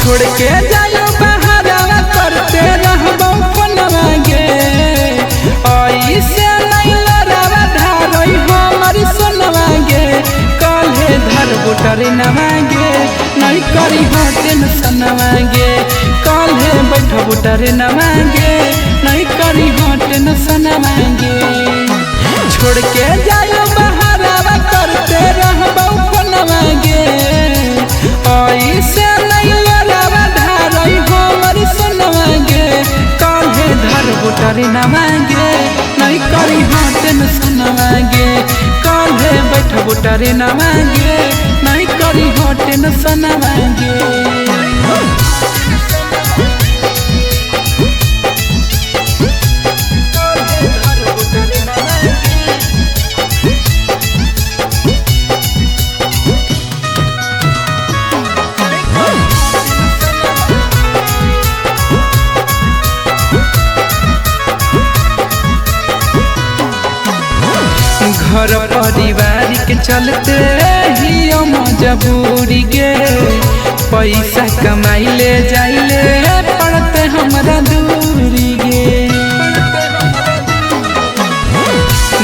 छोड़ के जायो बहारावा करते रहबो फोनवा गे ऐसे नहीं लड़ावा धारई हमर सोनवा गे काल्हे धरबो टरेनवा गे नहीं करी हो टेंशनवा गे काल्हे बैठबो टरेनवा गे नहीं करी हो टेंशनवा गे छोड़ के जायो बहारावा करते रहबो फोनवा गे ऐसे नहीं लड़ावा धारई हमर सोनवा गे काल्हे धरबो टरेनवा गे नहीं करी हो टेंशनवा गे काल्हे बैठबो टरेनवा गे नहीं करी हो टेंशनवा गे घर परिवार के चलते ही मजबूरी गे पैसा कमाइले जाइले पड़ते हमरा दूरी गे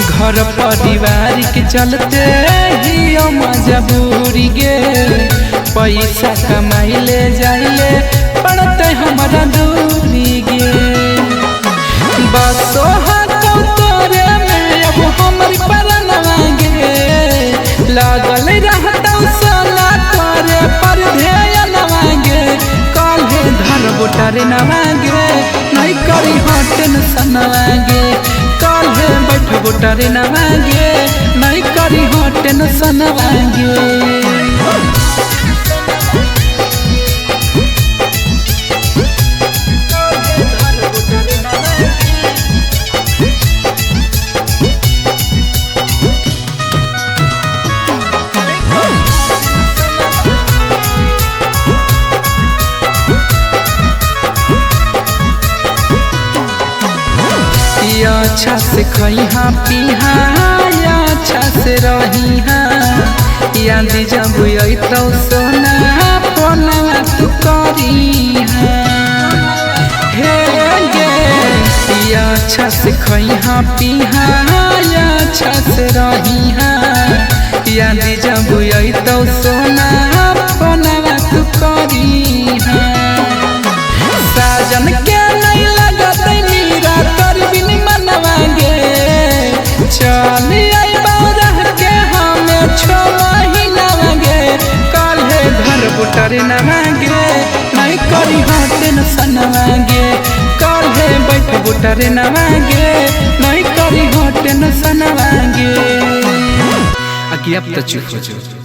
घर परिवार के चलते ही मजबूरी गे पैसा कमाइले जाइले पड़ते हमरा दूरी गे बसो तोरे में अब हमर परनवा गे लागल रहतौ सोना तोरे पर ध्यानवा गे काल्हे धरबो टरेनवा गे नहीं करी हो टेंशनवा गे काल्हे बैठबो टरेनवा गे नहीं करी हो टेंशनवा गे अच्छा से खइहा पीहा अच्छा से रहिहा याद जब अइतौ सोना फोनवा तू करीहा हे गे अच्छा से खइहा पीहा अच्छा से रहिहा याद जब अइतौ सोना फोनवा तू करीहा साजन के नहीं लगत मीरा तर बिन मनवा गे चल आइबौ रह के हमें 6 महीना गे काल्हे धरबो टरेनवा गे नहीं करी हो टेंशनवा गे काल्हे बैठबो टरेनवा गे नहीं करी हो टेंशनवा गे अब तो चुप हो जाओ।